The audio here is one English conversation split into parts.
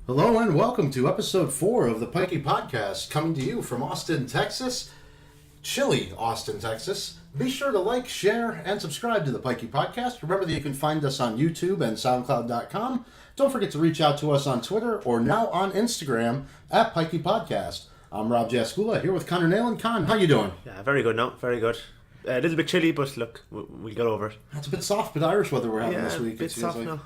Hello and welcome to episode 4 of the Pikey Podcast, coming to you from Austin, Texas. Chilly Austin, Texas. Be sure to like, share, and subscribe to the Pikey Podcast. Remember that you can find us on YouTube and SoundCloud.com. Don't forget to reach out to us on Twitter or now on Instagram at Pikey Podcast. I'm Rob Jaskula here with Connor Nailan. Con, how you doing? Yeah, very good now, very good. A little bit chilly, but look, we'll get over it. It's a bit soft, but Irish weather we're having this week. Yeah, a bit soft now.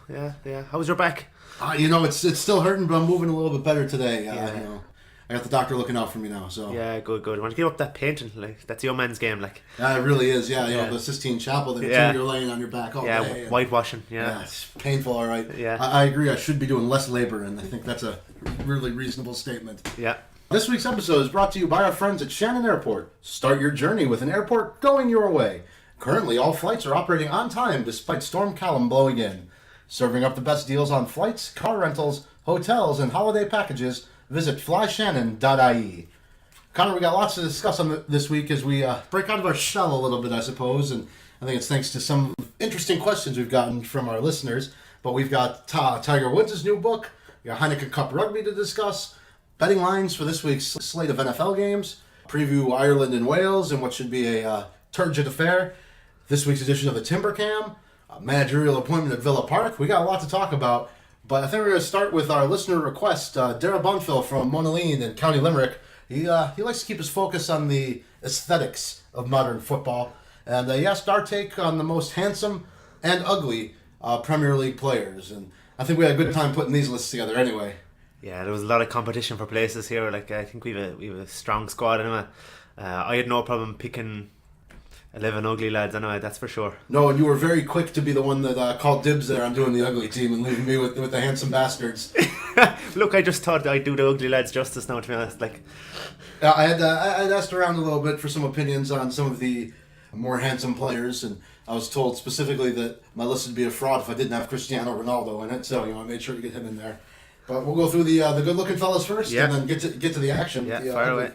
Yeah. How was your back? It's still hurting, but I'm moving a little bit better today. I got the doctor looking out for me now. So yeah, good. I want to give up that painting. Like that's your man's game. Like it really is. Yeah, the Sistine Chapel. You're laying on your back all day. Yeah, whitewashing. Yeah, it's painful. All right. Yeah, I agree. I should be doing less labor, and I think that's a really reasonable statement. Yeah. This week's episode is brought to you by our friends at Shannon Airport. Start your journey with an airport going your way. Currently, all flights are operating on time despite Storm Callum blowing in. Serving up the best deals on flights, car rentals, hotels, and holiday packages, visit flyshannon.ie. Connor, we got lots to discuss on this week as we break out of our shell a little bit, I suppose, and I think it's thanks to some interesting questions we've gotten from our listeners. But we've got Tiger Woods' new book, we got Heineken Cup Rugby to discuss, betting lines for this week's slate of NFL games, preview Ireland and Wales and what should be a turgid affair, this week's edition of the Timber Cam, a managerial appointment at Villa Park. We got a lot to talk about, but I think we're going to start with our listener request. Dara Bunfill from Monaleen in County Limerick. He likes to keep his focus on the aesthetics of modern football, and he asked our take on the most handsome and ugly Premier League players. And I think we had a good time putting these lists together anyway. Yeah, there was a lot of competition for places here. Like I think we have a strong squad anyway. I had no problem picking 11 ugly lads anyway, that's for sure. No, and you were very quick to be the one that called dibs there on doing the ugly team and leaving me with the handsome bastards. Look, I just thought I'd do the ugly lads justice now, to be honest. I had asked around a little bit for some opinions on some of the more handsome players, and I was told specifically that my list would be a fraud if I didn't have Cristiano Ronaldo in it, so I made sure to get him in there. But we'll go through the good-looking fellas first, and then get to the action. Yeah, fire away.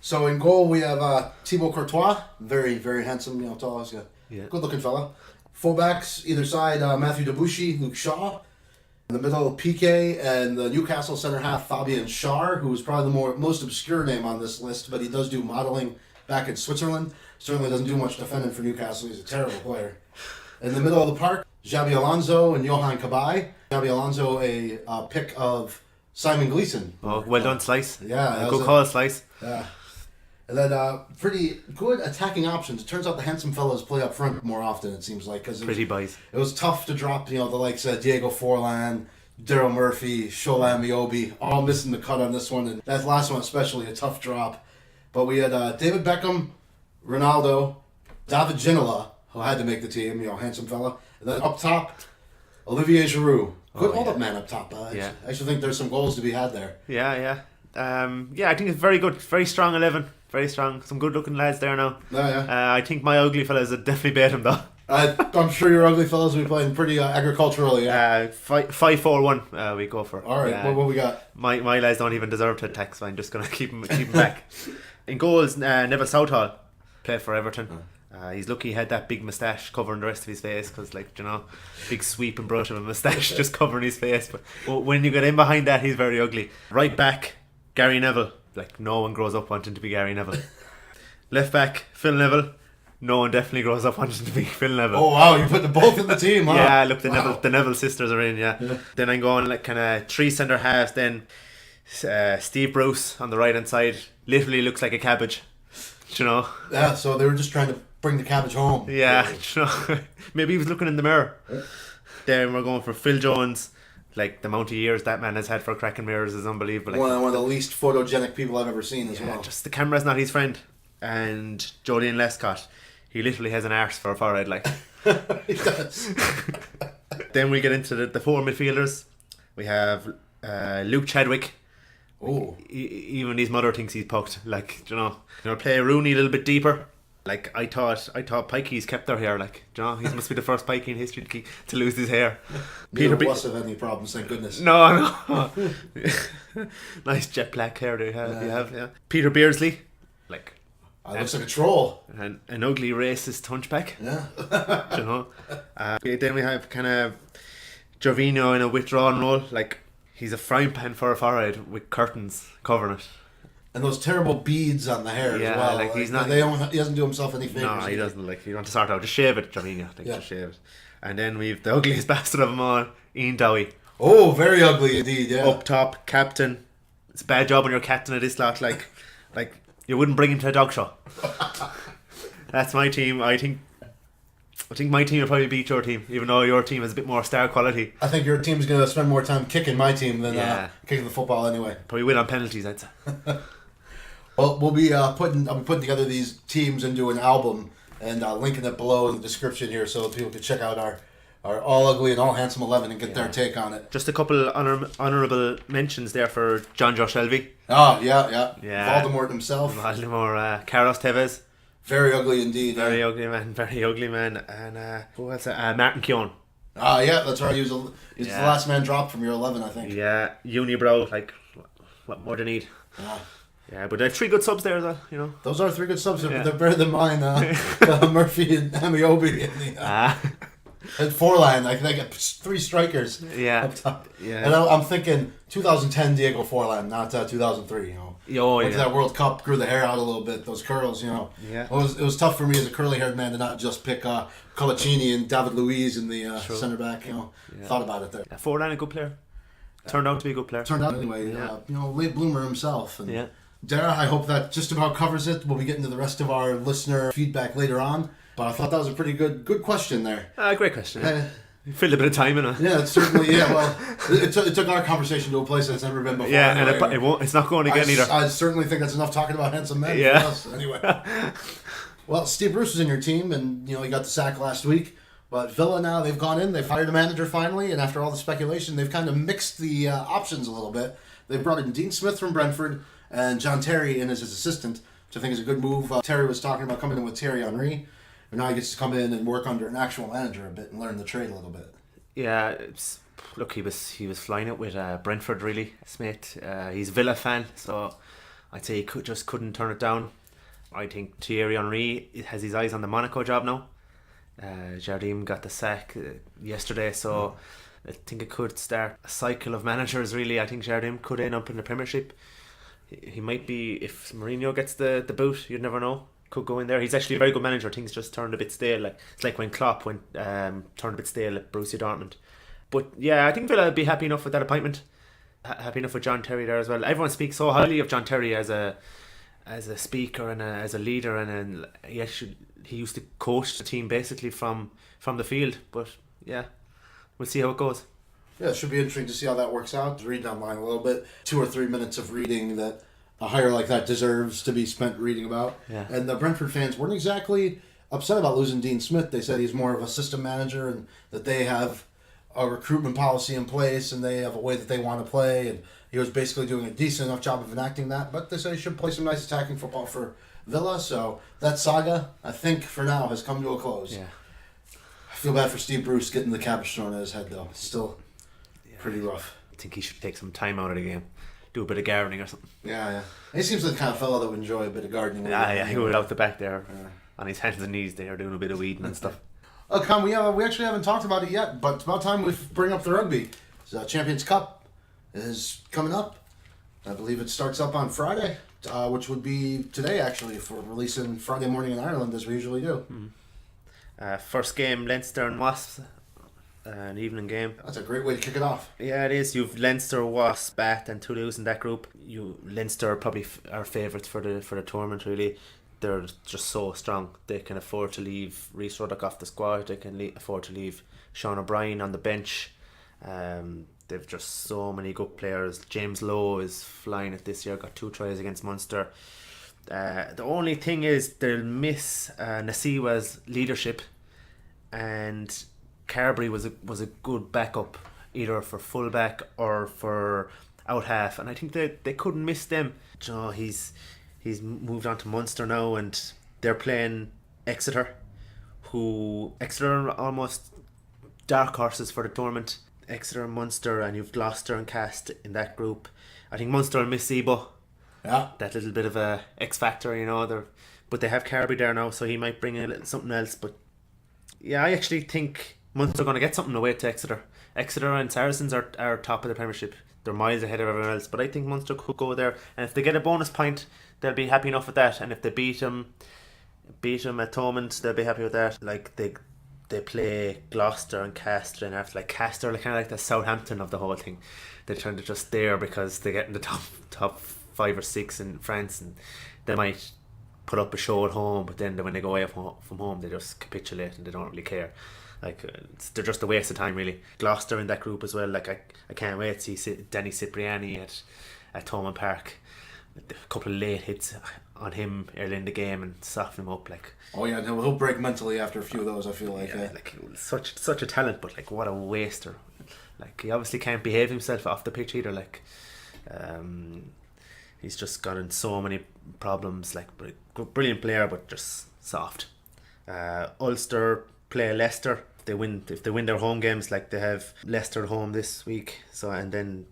So in goal we have Thibaut Courtois, very very handsome, tall, he's a good-looking fella. Fullbacks either side, Matthew Debuchy, Luke Shaw. In the middle, Pikey, and the Newcastle centre half Fabian Schär, who is probably the most obscure name on this list, but he does do modelling back in Switzerland. Certainly doesn't do much defending for Newcastle. He's a terrible player. In the middle of the park, Xabi Alonso and Johan Cabaye. Xabi Alonso, a pick of Simon Gleeson. Oh, well done, Slice. Yeah, good call, Slice. Yeah. And then pretty good attacking options. It turns out the handsome fellows play up front more often, it seems like. Pretty boys. It was tough to drop, the likes of Diego Forlan, Daryl Murphy, Shola Miobi, all missing the cut on this one. And that last one especially, a tough drop. But we had David Beckham, Ronaldo, David Ginola, who had to make the team, handsome fella. And then up top, Olivier Giroud. Good hold-up man up top. I actually think there's some goals to be had there. Yeah. I think it's very good. Very strong 11. Very strong. Some good-looking lads there now. Yeah. I think my ugly fellas would definitely beat him, though. I'm sure your ugly fellas will be playing pretty agriculturally. 5-4-1 we go for. All right, what we got? My lads don't even deserve to attack, so I'm just going to keep him back. In goals, Neville Southall played for Everton. He's lucky he had that big moustache covering the rest of his face, because big sweep and brush of a moustache just covering his face. But when you get in behind that, he's very ugly. Right back, Gary Neville. No one grows up wanting to be Gary Neville. Left back, Phil Neville. No one definitely grows up wanting to be Phil Neville. Oh wow, you put them both in the team, huh? Yeah, look, the Neville sisters are in, yeah. Then I'm going kind of 3 centre halves. Then Steve Bruce on the right hand side literally looks like a cabbage. Yeah, so they were just trying to bring the cabbage home. Yeah, maybe he was looking in the mirror. Then we're going for Phil Jones. The amount of years that man has had for cracking mirrors is unbelievable. One of the least photogenic people I've ever seen as well. Just the camera's not his friend. And Julian Lescott, he literally has an arse for a forehead, He does. Then we get into the 4 midfielders. We have Luke Chadwick. Oh. Even his mother thinks he's poked. Play Rooney a little bit deeper. I thought Pikey's kept their hair. He must be the first Pikey in history to lose his hair. Peter must have any problems, thank goodness. No. Nice jet black hair you have. Yeah. Peter Beardsley, looks like a troll. An ugly racist hunchback. Yeah. Then we have kind of Gervinho in a withdrawn role. He's a frying pan for a forehead with curtains covering it. And those terrible beads on the hair as well. Like he's not. He doesn't do himself any favors. No, he doesn't. Like, you want to sort out. Just shave it, Jaminia. Yeah. Just shave it. And then we've the ugliest bastard of them all, Ian Dowie. Oh, very ugly indeed, yeah. Up top, captain. It's a bad job when you're captain of this lot. Like you wouldn't bring him to a dog show. That's my team. I think my team will probably beat your team, even though your team has a bit more star quality. I think your team's going to spend more time kicking my team than kicking the football anyway. Probably win on penalties, I'd say. Well, I'll be putting together these teams into an album and linking it below in the description here so people can check out our All Ugly and All Handsome 11 and get their take on it. Just a couple honourable mentions there for John Joe Shelby. Oh, yeah. Voldemort himself. Carlos Tevez. Very ugly indeed. Very ugly man. And who else? Martin Keown. Yeah, that's right. He was the last man dropped from year 11, I think. Yeah, Unibrow, like, what more do you need? Yeah, but they have 3 good subs there, though, you know. Those are 3 good subs, but they're better than mine. Murphy and Amiobi and Forlan. I get 3 strikers up top. Yeah. And I'm thinking 2010 Diego Forlan, not 2003, you know. Went to that World Cup, grew the hair out a little bit, those curls, you know. Yeah. It was tough for me as a curly-haired man to not just pick Colaccini and David Luiz in the centre back, you know. Yeah. Thought about it there. Yeah, Forlan, a good player. Turned out to be a good player. Turned out anyway, late bloomer himself. And Dara, I hope that just about covers it. We'll be getting to the rest of our listener feedback later on. But I thought that was a pretty good question there. Great question. You filled a bit of time in it. Yeah, it certainly. Well, it took our conversation to a place that's never been before. Yeah, anyway. and it won't. It's not going again either. I certainly think that's enough talking about handsome men for us. Anyway. Well, Steve Bruce was in your team, and he got the sack last week. But Villa now, they've gone in, they've hired a manager finally, and after all the speculation, they've kind of mixed the options a little bit. They've brought in Dean Smith from Brentford and John Terry in as his assistant, which I think is a good move. Terry was talking about coming in with Thierry Henry, and now he gets to come in and work under an actual manager a bit and learn the trade a little bit. Yeah, look, he was flying it with Brentford, really, Smith. He's a Villa fan, so I'd say he couldn't turn it down. I think Thierry Henry has his eyes on the Monaco job now. Jardim got the sack yesterday, so I think it could start a cycle of managers, really. I think Jardim could end up in the Premiership. He might be, if Mourinho gets the boot, you'd never know. Could go in there. He's actually a very good manager. Things just turned a bit stale. It's like when Klopp turned a bit stale at Borussia Dortmund. But yeah, I think Villa would be happy enough with that appointment. Happy enough with John Terry there as well. Everyone speaks so highly of John Terry as a speaker and as a leader, and he used to coach the team basically from the field. But yeah, we'll see how it goes. Yeah, it should be interesting to see how that works out. Reading online a little bit, 2 or 3 minutes of reading that a hire like that deserves to be spent reading about. Yeah. And the Brentford fans weren't exactly upset about losing Dean Smith. They said he's more of a system manager and that they have a recruitment policy in place and they have a way that they want to play. And he was basically doing a decent enough job of enacting that. But they said he should play some nice attacking football for Villa. So that saga, I think, for now, has come to a close. Yeah. I feel bad for Steve Bruce getting the cabbage thrown at his head, though. It's still pretty rough. I think he should take some time out of the game. Do a bit of gardening or something. Yeah. He seems like the kind of fellow that would enjoy a bit of gardening. Yeah, he would out the back there on his hands and knees there doing a bit of weeding and stuff. Con, we actually haven't talked about it yet, but it's about time we bring up the rugby. The Champions Cup is coming up. I believe it starts up on Friday, which would be today actually, for releasing Friday morning in Ireland as we usually do. First game, Leinster and Wasps. An evening game. That's a great way to kick it off. Yeah, it is. You've Leinster, Wasps, Bath and Toulouse in that group. Leinster are probably our favourites for the tournament, really. They're just so strong. They can afford to leave Rhys Ruddock off the squad. They can afford to leave Sean O'Brien on the bench. They've just so many good players. James Lowe is flying it this year. Got 2 tries against Munster. The only thing is they'll miss Nasiwa's leadership, and Carberry was a good backup either for fullback or for out half, and I think they couldn't miss them. He's moved on to Munster now, and they're playing Exeter are almost dark horses for the tournament. Exeter and Munster, and you've Gloucester and Cast in that group. I think Munster will miss Ebo. Yeah, that little bit of a X factor, but they have Carberry there now, so he might bring a little something else. But yeah, I actually think Munster are going to get something away to Exeter. Exeter and Saracens are top of the Premiership. They're miles ahead of everyone else. But I think Munster could go there. And if they get a bonus point, they'll be happy enough with that. And if they beat them at Thomond, they'll be happy with that. Like they play Gloucester and Castres, and after like Castres are kind of like the Southampton of the whole thing. They're trying to just there because they get in the top 5 or 6 in France, and they might put up a show at home, but then when they go away from home, they just capitulate and they don't really care. Like they're just a waste of time, really. Gloucester in that group as well. Like I can't wait to see Danny Cipriani at Thomond Park. A couple of late hits on him early in the game and soften him up. Like, oh yeah, he'll break mentally after a few of those. I feel like like such a talent, but like what a waster. Like he obviously can't behave himself off the pitch either. Like he's just got in so many problems. Like brilliant player, but just soft. Ulster play Leicester. If they win their home games, like they have Leicester at home this week, and then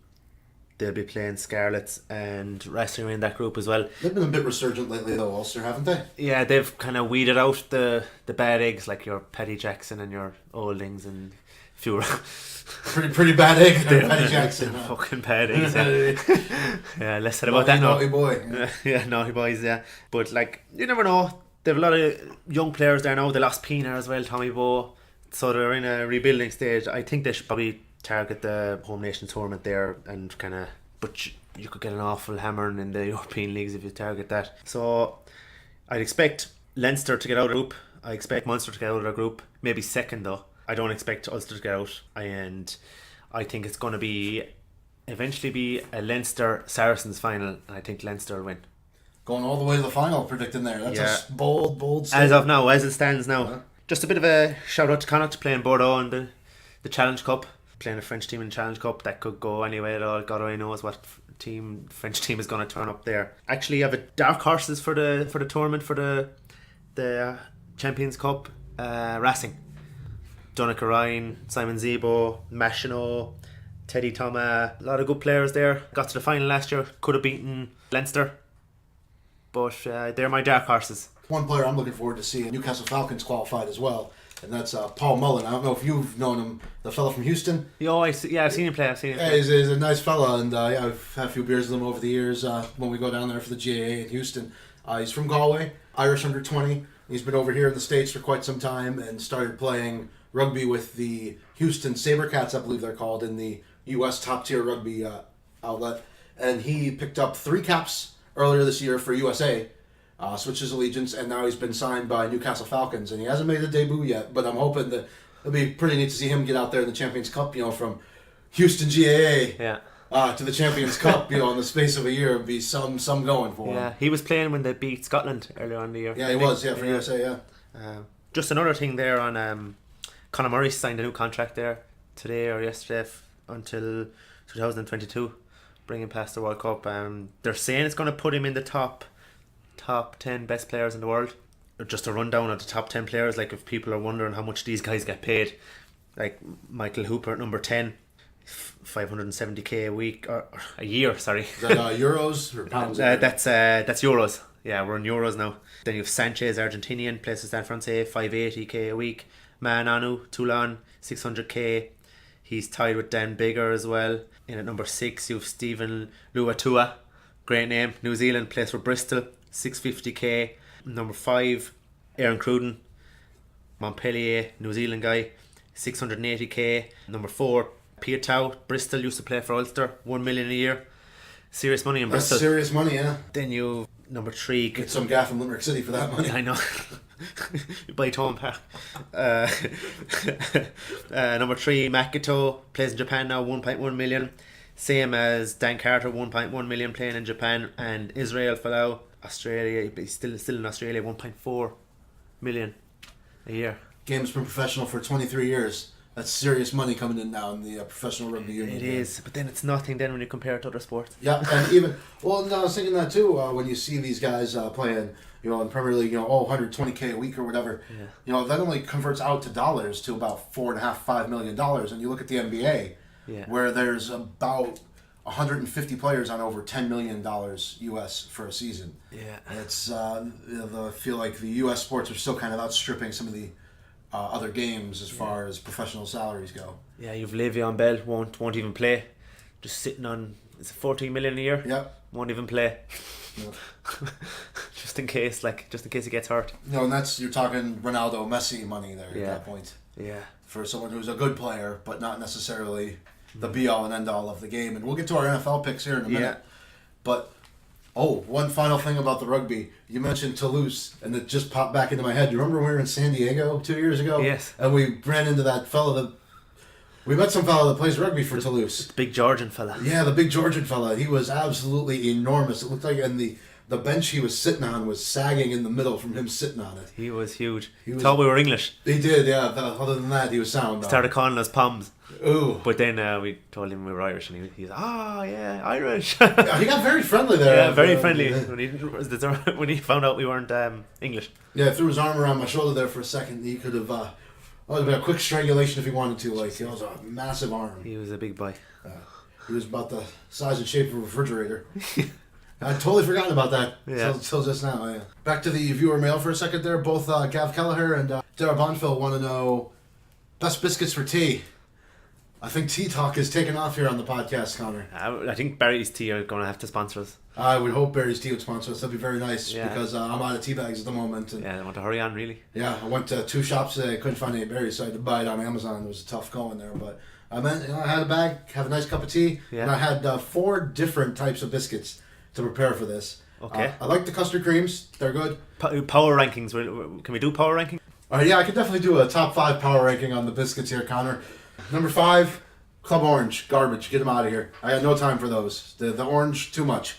they'll be playing Scarlets and Racing in that group as well. They've been a bit resurgent lately though, Ulster, haven't they? Yeah, they've kind of weeded out the bad eggs, like your Paddy Jackson and your Oldings and few pretty bad egg there, Paddy Jackson. Fucking bad eggs, yeah. Yeah, less said about that now. Naughty boy. Yeah, naughty boys, yeah. But like, you never know. They have a lot of young players there now. They lost Pina as well, Tommy Bowe. So they're in a rebuilding stage. I think they should probably target the Home Nation tournament there and kind of... But you could get an awful hammering in the European leagues if you target that. So I'd expect Leinster to get out of the group. I expect Munster to get out of the group. Maybe second though. I don't expect Ulster to get out. And I think it's going to eventually be a Leinster-Saracens final. And I think Leinster will win. Going all the way to the final, predicting there. That's a bold statement. As of now, as it stands now. Yeah. Just a bit of a shout out to Connacht playing Bordeaux in the Challenge Cup. Playing a French team in the Challenge Cup. That could go anyway at all. God only knows what French team is going to turn up there. Actually, you have a dark horses for the tournament, for the Champions Cup. Racing. Donncha Ryan, Simon Zebo, Machino, Teddy Thomas. A lot of good players there. Got to the final last year. Could have beaten Leinster. But they're my dark horses. One player I'm looking forward to seeing, Newcastle Falcons qualified as well, and that's Paul Mullen. I don't know if you've known him, the fellow from Houston. I've seen him play. Yeah, he's a nice fella, and I've had a few beers with him over the years when we go down there for the GAA in Houston. He's from Galway, Irish under 20. He's been over here in the States for quite some time and started playing rugby with the Houston Sabercats, I believe they're called, in the U.S. top-tier rugby outlet. And he picked up 3 caps earlier this year for USA, switched his allegiance, and now he's been signed by Newcastle Falcons, and he hasn't made a debut yet, but I'm hoping that it'll be pretty neat to see him get out there in the Champions Cup, from Houston GAA to the Champions Cup, in the space of a year. It'd be some going for him. Yeah, he was playing when they beat Scotland earlier on in the year. Yeah, he was, for USA, just another thing there on Conor Murray signed a new contract there today or yesterday until 2022. Bring him past the World Cup. They're saying it's going to put him in the top 10 best players in the world. Just a rundown of the top 10 players, like if people are wondering how much these guys get paid, like Michael Hooper at number 10, 570k a week or a year, sorry. Is that euros or pounds? That's euros. Yeah, we're in euros now. Then you have Sanchez, Argentinian, plays for San Francais, 580k a week. Man Anu, Toulon, 600k. He's tied with Dan Bigger as well. In at number 6, you have Stephen Luatua, great name, New Zealand, plays for Bristol, 650k. Number 5, Aaron Cruden, Montpellier, New Zealand guy, 680k. Number 4, Pierre Tau, Bristol, used to play for Ulster, 1 million a year. Serious money in Bristol. That's serious money, yeah. Then you number 3. Get some gaff in Limerick City for that money. I know. You buy Tom Park. Number 3, Makito, plays in Japan now, 1.1 million. Same as Dan Carter, 1.1 million, playing in Japan. And Israel Folau, Australia, he's still in Australia, 1.4 million a year. Game's been professional for 23 years. That's serious money coming in now in the professional rugby union. It is, but then it's nothing then when you compare it to other sports. Yeah, and even, I was thinking that too, when you see these guys playing, in the Premier League, 120k a week or whatever, that only converts out to dollars to about $4.5 million. And you look at the NBA, where there's about 150 players on over $10 million US for a season. Yeah. And it's, I feel like the US sports are still kind of outstripping some of the other games as far as professional salaries go. Yeah, you've Le'Veon Bell won't even play, just sitting on, is it 14 million a year? Yep. Won't even play. Yep. just in case he gets hurt. No, and you're talking Ronaldo, Messi money there at that point. Yeah. For someone who's a good player, but not necessarily the be all and end all of the game. And we'll get to our NFL picks here in a minute. Yeah. But one final thing about the rugby. You mentioned Toulouse, and it just popped back into my head. You remember when we were in San Diego 2 years ago? Yes. And we ran into that fella we met some fella that plays rugby for Toulouse. The big Georgian fella. Yeah, the big Georgian fella. He was absolutely enormous. It looked like, and the bench he was sitting on was sagging in the middle from him sitting on it. He was huge. He thought we were English. He did, yeah. Other than that, he was sound. Started calling us Poms. Ooh. But then we told him we were Irish, and he's yeah, Irish. Yeah, he got very friendly there. Yeah, very friendly when he found out we weren't English. Yeah, threw his arm around my shoulder there for a second. He could have been a quick strangulation if he wanted to. Like, it was a massive arm. He was a big boy. He was about the size and shape of a refrigerator. I'd totally forgotten about that till just now. Yeah. Back to the viewer mail for a second there. Both Gav Kelleher and Dara Bonfil want to know best biscuits for tea. I think tea talk is taking off here on the podcast, Connor. I think Barry's Tea are going to have to sponsor us. I would hope Barry's Tea would sponsor us. That'd be very nice because I'm out of tea bags at the moment. And I want to hurry on, really. Yeah, I went to 2 shops today. I couldn't find any berries, so I had to buy it on Amazon. It was tough going there, but I had a bag, have a nice cup of tea, and I had 4 different types of biscuits to prepare for this. Okay. I like the custard creams. They're good. Power rankings. Can we do power ranking? Yeah, I could definitely do a top 5 power ranking on the biscuits here, Connor. Number 5, Club Orange. Garbage. Get them out of here. I got no time for those. The orange, too much.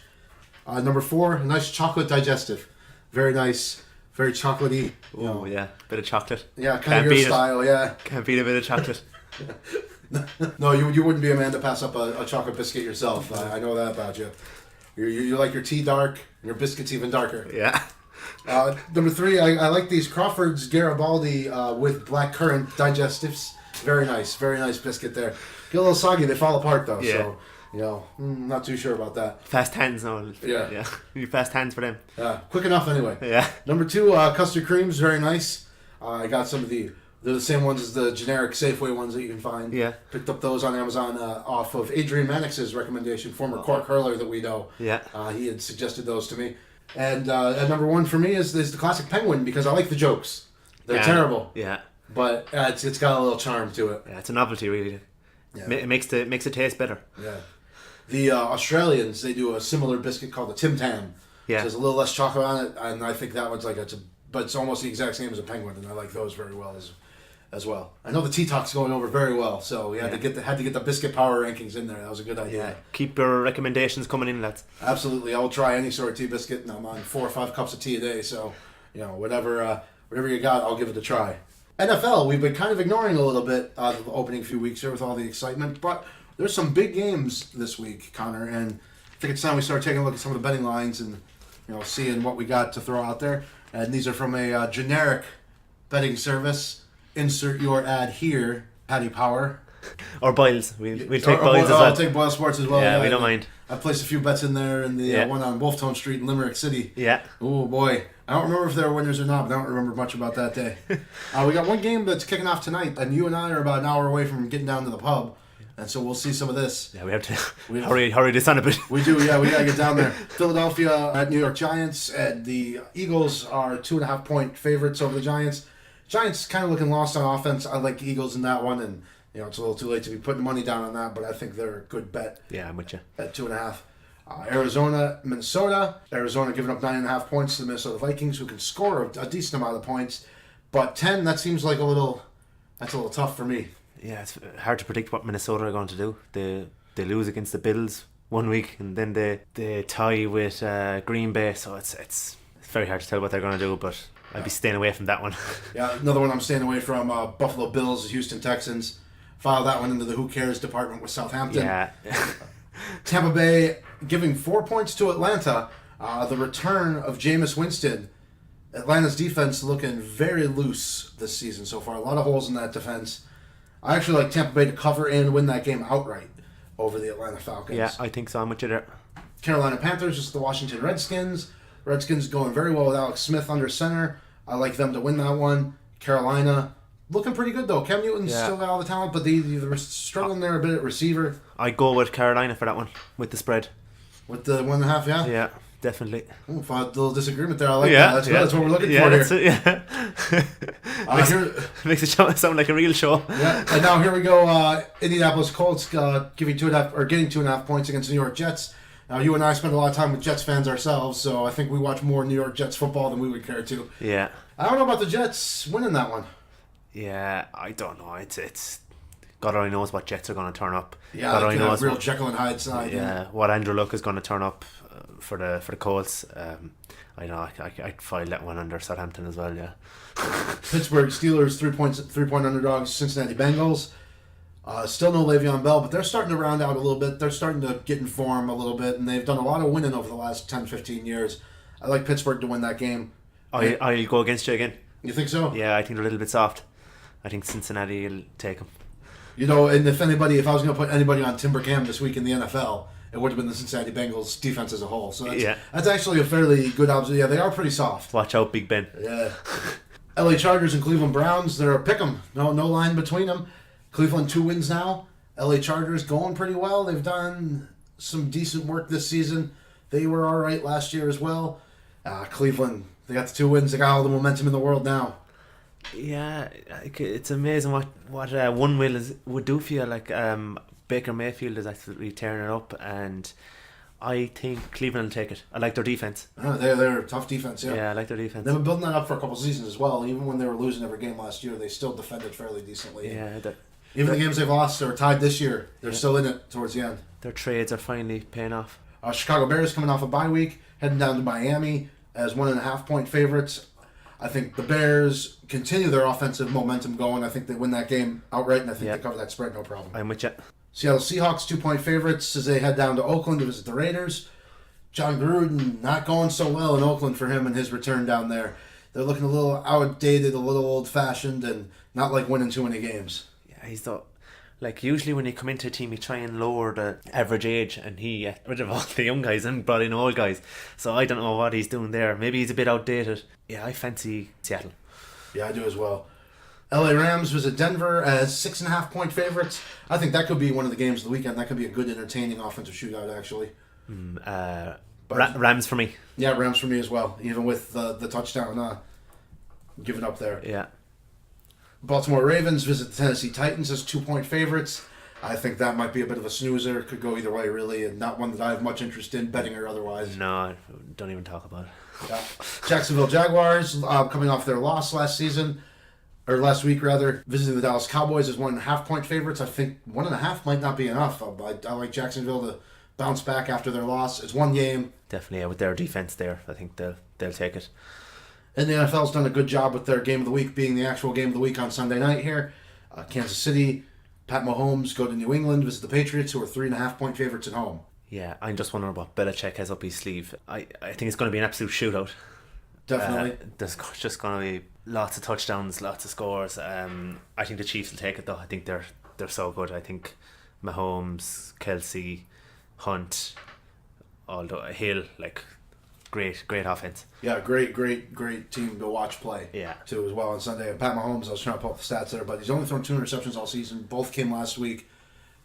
Number 4, a nice chocolate digestive. Very nice. Very chocolatey. Oh, yeah. Bit of chocolate. Yeah, kind of your style, yeah. Can't beat a bit of chocolate. No, you wouldn't be a man to pass up a chocolate biscuit yourself. I know that about you. You like your tea dark, and your biscuits even darker. Yeah. Number 3, I like these Crawford's Garibaldi with blackcurrant digestives. Very nice biscuit there. Get a little soggy, they fall apart though. Yeah. So, not too sure about that. Fast hands, no. Yeah. You need fast hands for them. Quick enough anyway. Yeah. Number 2, custard creams, very nice. I got some of they're the same ones as the generic Safeway ones that you can find. Yeah. Picked up those on Amazon off of Adrian Mannix's recommendation, former Cork hurler that we know. Yeah. He had suggested those to me. And number 1 for me is the classic Penguin because I like the jokes. They're terrible. Yeah. But it's got a little charm to it. Yeah, it's a novelty, really. Yeah. It makes it taste better. Yeah. The Australians, they do a similar biscuit called the Tim Tam. Yeah. So there's a little less chocolate on it, and I think that one's but it's almost the exact same as a Penguin, and I like those very well as well. I know the tea talk's going over very well, so we had to get the biscuit power rankings in there. That was a good idea. Yeah. Keep your recommendations coming in, lads. Absolutely, I will try any sort of tea biscuit, and I'm on 4 or 5 cups of tea a day. So, whatever you got, I'll give it a try. NFL, we've been kind of ignoring a little bit the opening few weeks here with all the excitement, but there's some big games this week, Connor, and I think it's time we start taking a look at some of the betting lines and seeing what we got to throw out there. And these are from a generic betting service. Insert your ad here, Paddy Power. Or Boyles. We'll take Boyles as well. I'll take Boyle Sports as well. Yeah, we don't mind. I placed a few bets in there in the one on Wolftown Street in Limerick City. Yeah. Oh boy. I don't remember if they were winners or not, but I don't remember much about that day. We got one game that's kicking off tonight, and you and I are about an hour away from getting down to the pub, and so we'll see some of this. Yeah, we have to hurry this on a bit. We do, yeah, we got to get down there. Philadelphia at New York Giants, and the Eagles are 2.5-point favorites over the Giants. Giants kind of looking lost on offense. I like the Eagles in that one, and it's a little too late to be putting money down on that, but I think they're a good bet. Yeah, I'm with you. At 2.5. Arizona, Minnesota. Arizona giving up 9.5 points to the Minnesota Vikings, who can score a decent amount of points. But 10, that seems like that's a little tough for me. Yeah, it's hard to predict what Minnesota are going to do. They lose against the Bills one week, and then they tie with Green Bay, so it's very hard to tell what they're going to do, but I'd be staying away from that one. Yeah, another one I'm staying away from, Buffalo Bills, Houston Texans. File that one into the who cares department with Southampton. Yeah. Tampa Bay giving 4 points to Atlanta. The return of Jameis Winston. Atlanta's defense looking very loose this season so far. A lot of holes in that defense. I actually like Tampa Bay to cover and win that game outright over the Atlanta Falcons. Yeah, I think so. I'm with you there. Carolina Panthers just the Washington Redskins. Redskins going very well with Alex Smith under center. I like them to win that one. Carolina looking pretty good though. Cam Newton's still got all the talent, but they're struggling there a bit at receiver. I'd go with Carolina for that one, with the spread. With the 1.5, yeah? Yeah, definitely. Ooh, a little disagreement there. I like that. That's good. That's what we're looking for here. Makes it sound like a real show. Yeah, and now here we go. Indianapolis Colts giving 2.5 or getting 2.5 points against the New York Jets. Now, you and I spend a lot of time with Jets fans ourselves, so I think we watch more New York Jets football than we would care to. Yeah. I don't know about the Jets winning that one. Yeah, I don't know. It's God only knows what Jets are going to turn up. Yeah, God only knows real Jekyll and Hyde side. Yeah, what Andrew Luck is going to turn up for the Colts. I know I'd file that one under Southampton as well. Yeah. Pittsburgh Steelers 3-point underdogs. Cincinnati Bengals. Still no Le'Veon Bell, but they're starting to round out a little bit. They're starting to get in form a little bit, and they've done a lot of winning over the last 10, 15 years. I like Pittsburgh to win that game. I'll go against you again. You think so? Yeah, I think they're a little bit soft. I think Cincinnati will take them. You know, and if I was going to put anybody on Timber Cam this week in the NFL, it would have been the Cincinnati Bengals defense as a whole. So that's actually a fairly good observation. Yeah, they are pretty soft. Watch out, Big Ben. Yeah. LA Chargers and Cleveland Browns, they're a pick 'em. No line between them. Cleveland 2 wins now. LA Chargers going pretty well. They've done some decent work this season. They were all right last year as well. Cleveland, they got the 2 wins. They got all the momentum in the world now. Yeah, it's amazing what one win would do for you. Like Baker Mayfield is actually tearing it up, and I think Cleveland will take it. I like their defense. They're a tough defense. Yeah, I like their defense. They've been building that up for a couple seasons as well. Even when they were losing every game last year, they still defended fairly decently. Yeah, even the games they've lost or tied this year, they're still in it towards the end. Their trades are finally paying off. Chicago Bears coming off a bye week, heading down to Miami as 1.5 point favorites. I think the Bears continue their offensive momentum going. I think they win that game outright, and I think they cover that spread no problem. I'm with you. Seattle Seahawks 2-point favorites as they head down to Oakland to visit the Raiders. John Gruden not going so well in Oakland for him and his return down there. They're looking a little outdated, a little old-fashioned, and not like winning too many games. Yeah, he's not. Like, usually when you come into a team, you try and lower the average age, and he got rid of all the young guys and brought in old guys. So I don't know what he's doing there. Maybe he's a bit outdated. Yeah, I fancy Seattle. Yeah, I do as well. LA Rams visit Denver as 6.5 point favorites. I think that could be one of the games of the weekend. That could be a good, entertaining offensive shootout, actually. Rams for me. Yeah, Rams for me as well, even with the touchdown given up there. Yeah. Baltimore Ravens visit the Tennessee Titans as 2-point favorites. I think that might be a bit of a snoozer. It could go either way, really, and not one that I have much interest in, betting or otherwise. No, don't even talk about it. Yeah. Jacksonville Jaguars, coming off their loss last week, visiting the Dallas Cowboys as 1.5 point favorites. I think 1.5 might not be enough. I like Jacksonville to bounce back after their loss. It's one game. Definitely, yeah, with their defense there, I think they'll take it. And the NFL's done a good job with their game of the week being the actual game of the week on Sunday night here. Kansas City, Pat Mahomes go to New England, visit the Patriots, who are 3.5 point favorites at home. Yeah, I'm just wondering what Belichick has up his sleeve. I think it's going to be an absolute shootout. Definitely. There's just going to be lots of touchdowns, lots of scores. I think the Chiefs will take it though. I think they're so good. I think Mahomes, Kelsey, Hunt, Hill, like great offense. Yeah, great team to watch play. Yeah. Too as well on Sunday. And Pat Mahomes, I was trying to pull up the stats there, but he's only thrown 2 interceptions all season. Both came last week.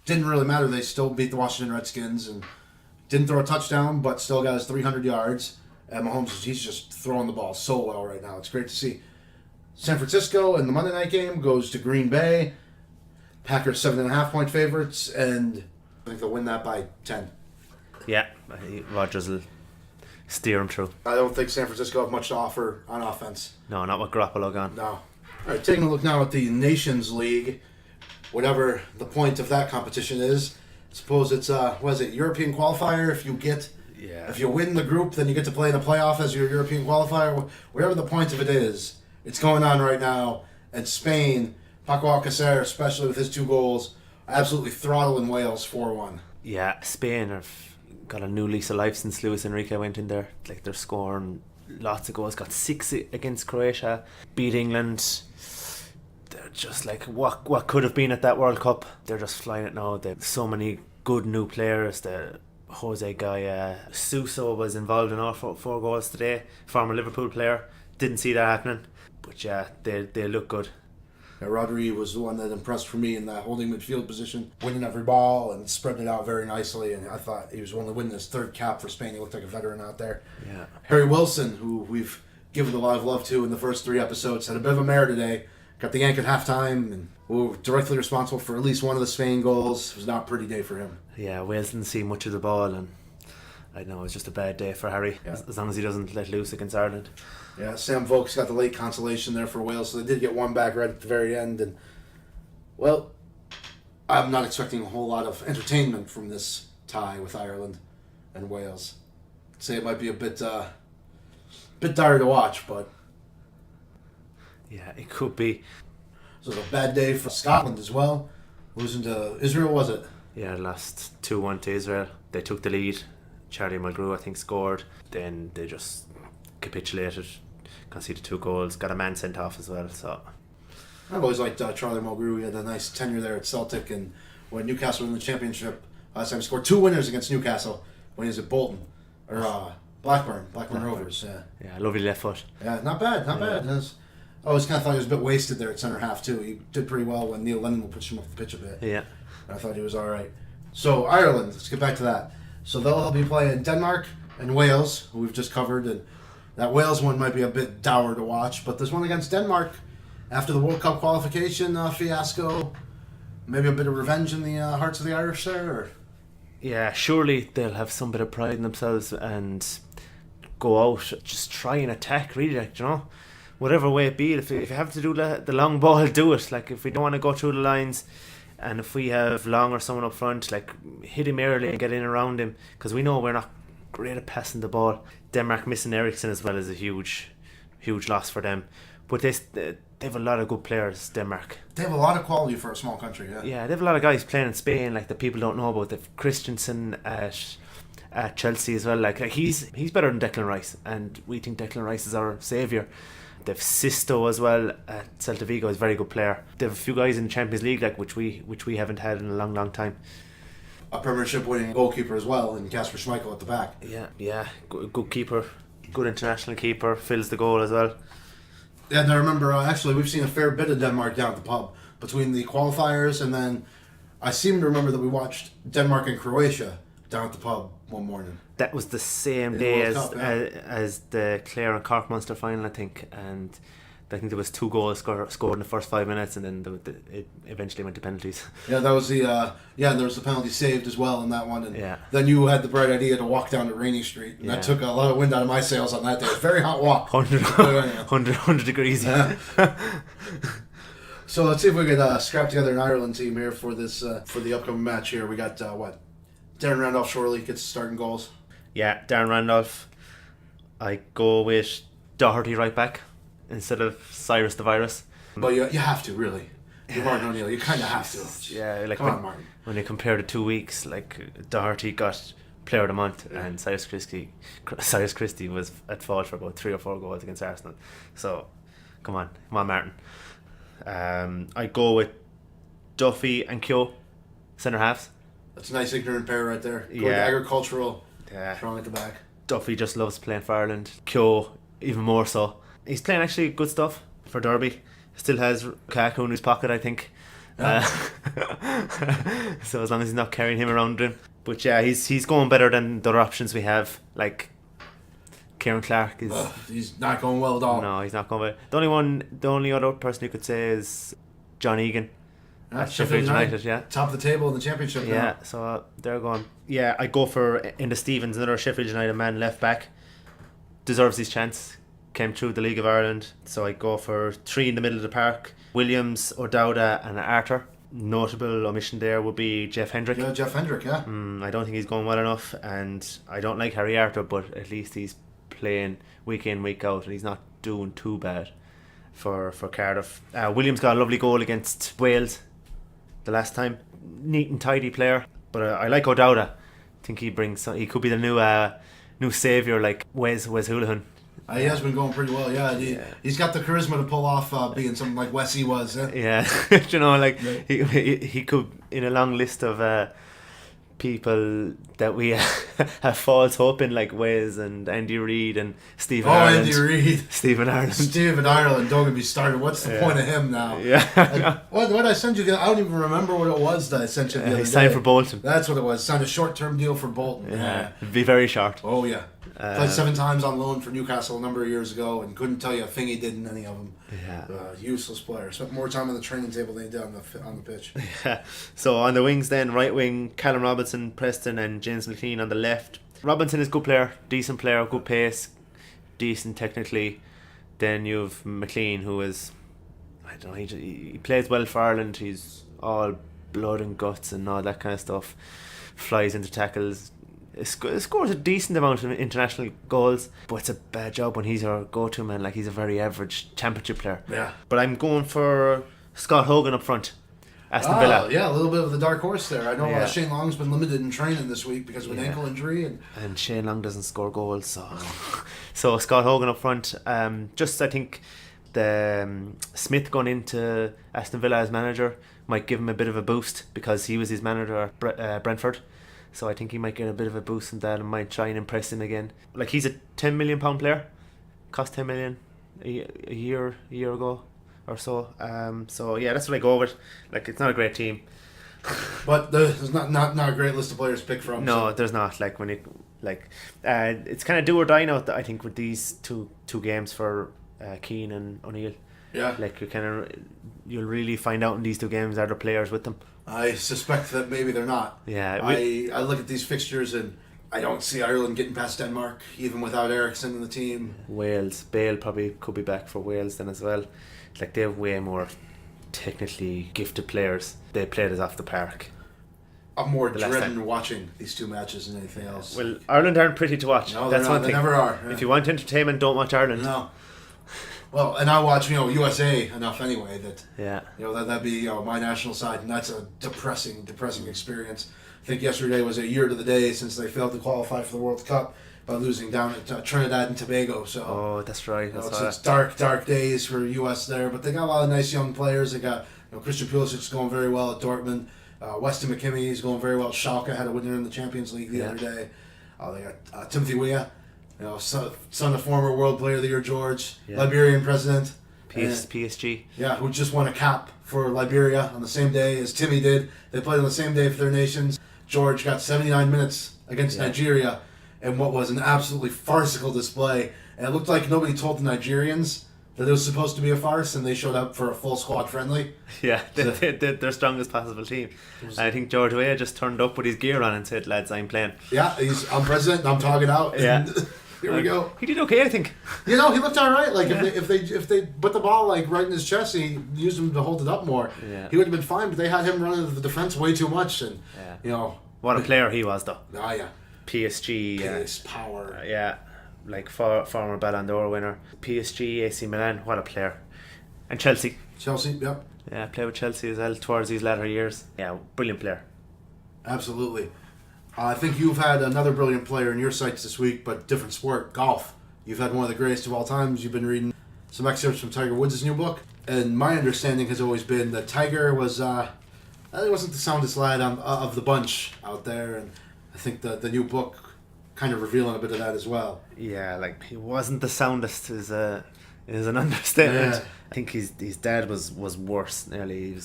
Didn't really matter. They still beat the Washington Redskins and didn't throw a touchdown, but still got his 300 yards. And Mahomes, he's just throwing the ball so well right now. It's great to see. San Francisco in the Monday night game goes to Green Bay. Packers 7.5 point favorites, and I think they'll win that by 10. Yeah, Rodgers will steer them through. I don't think San Francisco have much to offer on offense. No, not with Garoppolo gone. No. All right, taking a look now at the Nations League, whatever the point of that competition is. I suppose it's European qualifier. If you win the group, then you get to play in a playoff as your European qualifier. Whatever the point of it is, it's going on right now. And Spain, Paco Alcacer, especially with his 2 goals, absolutely throttling Wales 4-1. Yeah, Spain have got a new lease of life since Luis Enrique went in there. Like, they're scoring lots of goals. Got 6 against Croatia. Beat England. They're just like what could have been at that World Cup. They're just flying it now. They have so many good new players. The Jose guy Suso was involved in all 4 goals today. Former Liverpool player. Didn't see that happening. But yeah, they look good. Rodri was the one that impressed for me in that holding midfield position, winning every ball and spreading it out very nicely. And I thought he was one to win his third cap for Spain. He looked like a veteran out there. Yeah. Harry Wilson, who we've given a lot of love to in the first 3 episodes, had a bit of a mare today. Got the yank at halftime and were directly responsible for at least one of the Spain goals. It was not a pretty day for him. Yeah, Wales didn't see much of the ball, and I know it was just a bad day for Harry, as long as he doesn't let loose against Ireland. Yeah, Sam Vokes got the late consolation there for Wales, so they did get one back right at the very end. And, well, I'm not expecting a whole lot of entertainment from this tie with Ireland and Wales. I'd say it might be a bit dire to watch, but... Yeah, it could be. So it was a bad day for Scotland as well. Losing to Israel, was it? Yeah, lost 2-1 to Israel. They took the lead. Charlie Mulgrew, I think, scored. Then they just capitulated, conceded 2 goals, got a man sent off as well. So I've always liked Charlie Mulgrew. He had a nice tenure there at Celtic, and when Newcastle won the championship last time, he scored 2 winners against Newcastle when he was at Bolton or Blackburn Rovers. Yeah, lovely left foot. Yeah, not bad. I always kind of thought he was a bit wasted there at centre half too. He did pretty well when Neil Lennon pushed him off the pitch a bit. Yeah, I thought he was all right. So Ireland, let's get back to that. So they'll be playing Denmark and Wales, who we've just covered, and that Wales one might be a bit dour to watch. But this one against Denmark, after the World Cup qualification fiasco, maybe a bit of revenge in the hearts of the Irish there. Or? Yeah, surely they'll have some bit of pride in themselves and go out, just try and attack. Really, like, you know. Whatever way it be, if you have to do the long ball, do it. Like, if we don't want to go through the lines, and if we have Long or someone up front, like, hit him early and get in around him, because we know we're not great at passing the ball. Denmark missing Eriksen as well is a huge loss for them. But they have a lot of good players, Denmark. They have a lot of quality for a small country, yeah. Yeah, they have a lot of guys playing in Spain, like, that people don't know about. They have Christensen at Chelsea as well. Like he's better than Declan Rice, and we think Declan Rice is our saviour. They've Sisto as well at Celta Vigo, is a very good player. They have a few guys in the Champions League, like which we haven't had in a long time. A Premiership winning goalkeeper as well, and Kasper Schmeichel at the back. Yeah, good keeper, good international keeper, fills the goal as well. Yeah, and I remember actually we've seen a fair bit of Denmark down at the pub between the qualifiers, and then I seem to remember that we watched Denmark and Croatia down at the pub one morning. That was the same day as the Clare and Cork Munster final, I think, and I think there was 2 goals scored in the first 5 minutes, and then it eventually went to penalties. Yeah, that was there was the penalty saved as well in that one, and yeah. Then you had the bright idea to walk down to Rainy Street, and that took a lot of wind out of my sails on that day. It was a very hot walk. 100 degrees. Yeah. So let's see if we can scrap together an Ireland team here for this for the upcoming match here. We got Darren Randolph-Shorley gets starting goals. Yeah, Darren Randolph. I go with Doherty right back instead of Cyrus the Virus. But you have to, really. You're Martin O'Neill. You kind of have to. Yeah, like come on, Martin. When you compare the 2 weeks, like Doherty got Player of the Month, and Cyrus Christie was at fault for about 3 or 4 goals against Arsenal. So, come on, Martin. I go with Duffy and Keogh, centre halves. That's a nice ignorant pair right there. Go with agricultural, strong at the back. Duffy just loves playing for Ireland. Keogh, even more so. He's playing actually good stuff for Derby. Still has Lukaku in his pocket, I think. Yeah. So as long as he's not carrying him around him. But yeah, he's going better than the other options we have. Like Kieran Clark is. He's not going well at all. No, he's not going well. The only other person you could say is John Egan. At Sheffield United, yeah. Top of the table in the championship now. Yeah, so they're going. Yeah, I go for Inda Stevens, another Sheffield United man, left back. Deserves his chance. Came through the League of Ireland. So I go for 3 in the middle of the park. Williams, O'Dowda and Arthur. Notable omission there would be Jeff Hendrick. Yeah, Jeff Hendrick, yeah. I don't think he's going well enough, and I don't like Harry Arthur, but at least he's playing week in, week out, and he's not doing too bad for Cardiff. Williams got a lovely goal against Wales the last time. Neat and tidy player, but I like O'Dowda. I think he could be the new saviour, like Wes Hoolahan. He has been going pretty well, yeah. He's got the charisma to pull off being something like Wessie was. Yeah, you know, like he could, in a long list of people that we have false hope in, like Wes and Andy Reid and Stephen Ireland. Andy Reid. Stephen Ireland. Stephen Ireland, don't get me started. What's the point of him now? Yeah. What did I send you? I don't even remember what it was that I sent you the other day. He signed for Bolton. That's what it was. Signed a short-term deal for Bolton. Yeah. It'd be very short. Oh, yeah. Played 7 times on loan for Newcastle a number of years ago and couldn't tell you a thing he did in any of them. Yeah. Useless player. Spent more time on the training table than he did on the pitch. Yeah. So on the wings then, right wing, Callum Robinson, Preston and James McLean on the left. Robinson is a good player, decent player, good pace, decent technically. Then you've McLean, who is, I don't know, he plays well for Ireland. He's all blood and guts and all that kind of stuff. Flies into tackles. Scores a decent amount of international goals, but it's a bad job when he's our go-to man. Like, he's a very average championship player. Yeah. But I'm going for Scott Hogan up front. Aston Villa. Yeah, a little bit of the dark horse there. I know Shane Long's been limited in training this week because of an ankle injury. And Shane Long doesn't score goals, so Scott Hogan up front. Just, I think the Smith going into Aston Villa as manager might give him a bit of a boost because he was his manager at Brentford. So I think he might get a bit of a boost in that and might try and impress him again. Like, he's a £10 million player, cost $10 million a year ago or so. So yeah, that's what I go with. Like, it's not a great team, but there's not a great list of players to pick from. No, there's not. Like, when it's kind of do or die now. I think with these two games for Keane and O'Neill. Yeah. Like, you'll really find out in these 2 games, are there players with them? I suspect that maybe they're not. Yeah. I look at these fixtures and I don't see Ireland getting past Denmark, even without Eriksson in the team. Wales. Bale probably could be back for Wales then as well. Like, they have way more technically gifted players. They played us off the park. I'm more dreading watching these 2 matches than anything else. Well, Ireland aren't pretty to watch. No, that's one thing. They never are. Yeah. If you want entertainment, don't watch Ireland. No. Well, and I watch, USA enough anyway that that'd be my national side, and that's a depressing experience. I think yesterday was a year to the day since they failed to qualify for the World Cup by losing down at Trinidad and Tobago. So that's right. It's dark days for US there, but they got a lot of nice young players. They got Christian Pulisic going very well at Dortmund. Weston McKennie is going very well. Schalke had a winner in the Champions League the other day. They got Timothy Weah. Son of former World Player of the Year George, Liberian president. PSG. Yeah, who just won a cap for Liberia on the same day as Timmy did. They played on the same day for their nations. George got 79 minutes against Nigeria in what was an absolutely farcical display. And it looked like nobody told the Nigerians that it was supposed to be a farce, and they showed up for a full squad friendly. Yeah, they're their strongest possible team. And I think George Weah just turned up with his gear on and said, "Lads, I'm playing." Yeah, I'm president, I'm talking out. Yeah. Here we go. He did okay, I think. He looked all right. Like, if they put the ball right in his chest, and he used him to hold it up more. He would have been fine. But they had him running the defense way too much, and what a player he was, though. Ah, yeah. PSG. Pace, power. Like former Ballon d'Or winner. PSG, AC Milan. What a player. And Chelsea. Yep. Yeah, played with Chelsea as well towards these latter years. Yeah, brilliant player. Absolutely. I think you've had another brilliant player in your sights this week, but different sport, golf. You've had one of the greatest of all times. You've been reading some excerpts from Tiger Woods' new book, and my understanding has always been that Tiger was, he wasn't the soundest lad of the bunch out there, and I think the new book kind of revealing a bit of that as well. Yeah, like, he wasn't the soundest is an understatement. Yeah. I think his dad was worse nearly.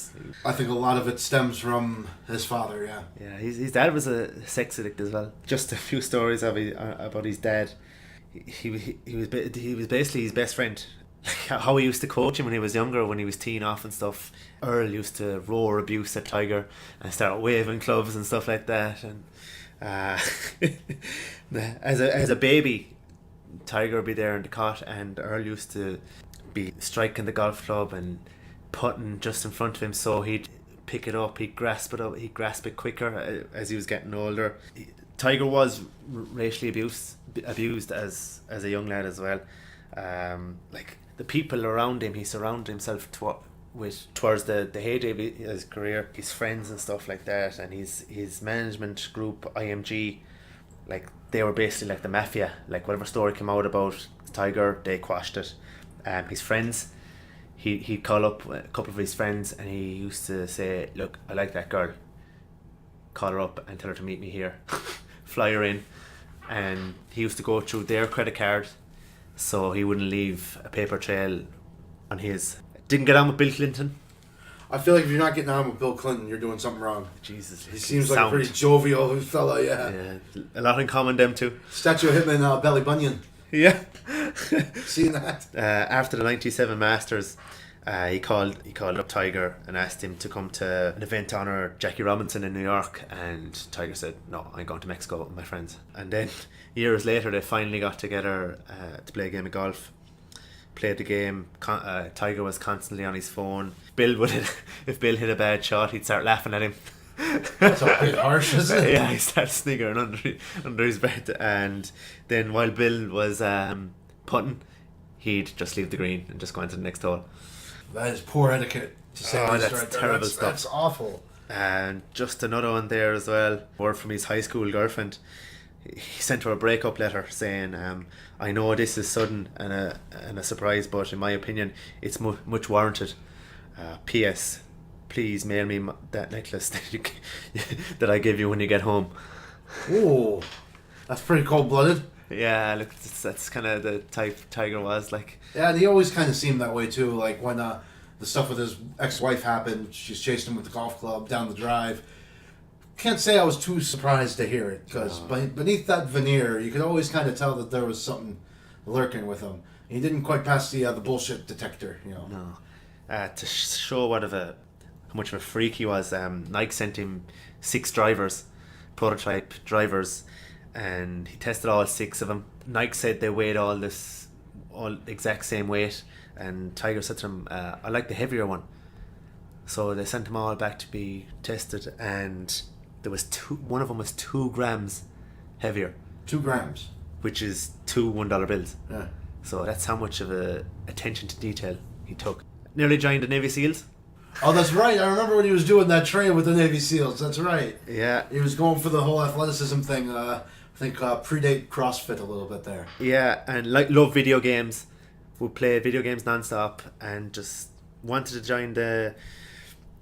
I think a lot of it stems from his father. Yeah, his dad was a sex addict as well. Just a few stories about his dad. He was basically his best friend. Like, how he used to coach him when he was younger, when he was teeing off and stuff. Earl used to roar abuse at Tiger and start waving clubs and stuff like that. And as a baby, Tiger would be there in the cot, and Earl used to be striking the golf club and putting just in front of him, so he'd pick it up, he'd grasp it quicker as he was getting older. Tiger was racially abused as a young lad as well. Like, the people around him, he surrounded himself towards the heyday of his career, his friends and stuff like that, and his management group, IMG, like, they were basically like the mafia. Like, whatever story came out about Tiger, they quashed it. His friends, he'd call up a couple of his friends and he used to say, "Look, I like that girl. call her up and tell her to meet me here. Fly her in. And he used to go through their credit card, so he wouldn't leave a paper trail on his. Didn't get on with Bill Clinton. I feel like if you're not getting on with Bill Clinton, you're doing something wrong. Jesus. He seems like a pretty jovial fella, yeah. A lot in common, them two. Statue of him in Belly Bunyan. Yeah. Seen that? After the 97 Masters, he called up Tiger and asked him to come to an event to honour Jackie Robinson in New York, and Tiger said, no, I'm going to Mexico with my friends. And then years later they finally got together to play a game of golf. Played the game. Tiger was constantly on his phone. If Bill hit a bad shot, he'd start laughing at him. That's a bit harsh, isn't it? Yeah, he started sniggering under his breath. And then while Bill was putting, he'd just leave the green and just go into the next hole. That is poor etiquette. To say that's right terrible stuff. That's awful. And just another one there as well. Word from his high school girlfriend. He sent her a breakup letter saying, I know this is sudden and a surprise, but in my opinion it's much warranted. P.S. Please mail me that necklace that I gave you when you get home. Ooh, that's pretty cold-blooded. Yeah, look, that's kind of the type Tiger was like. Yeah, and he always kind of seemed that way too. Like when the stuff with his ex-wife happened, she's chasing him with the golf club down the drive. Can't say I was too surprised to hear it, because beneath that veneer, you could always kind of tell that there was something lurking with him. He didn't quite pass the bullshit detector, you know. No, to show how much of a freak he was, Nike sent him 6 drivers, prototype drivers, and he tested all 6 of them. Nike said they weighed all exact same weight, and Tiger said to him, I like the heavier one. So they sent them all back to be tested, and there was one of them was 2 grams heavier. 2 grams, which is 2 $1 bills. Yeah. So that's how much of a attention to detail he took. Nearly joined the Navy SEALs. Oh, that's right. I remember when he was doing that train with the Navy SEALs. That's right. Yeah. He was going for the whole athleticism thing. I think predate CrossFit a little bit there. Yeah, and love video games. Would play video games non-stop and just wanted to join the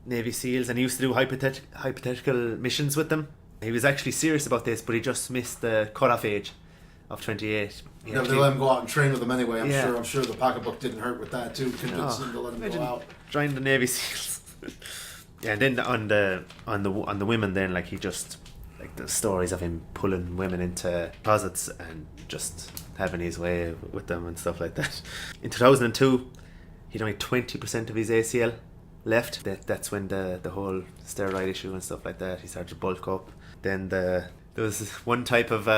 Navy SEALs, and he used to do hypothetical missions with them. He was actually serious about this, but he just missed the cut-off age of 28. They let him go out and train with them anyway. I'm Yeah. sure the pocketbook didn't hurt with that too. Convince him to let him go out. Join the Navy SEALs. Yeah, and then on the women, then like he just like the stories of him pulling women into closets and just having his way with them and stuff like that. In 2002, he'd only 20% of his ACL left. That's when the whole steroid issue and stuff like that, he started to bulk up. Then there was one type of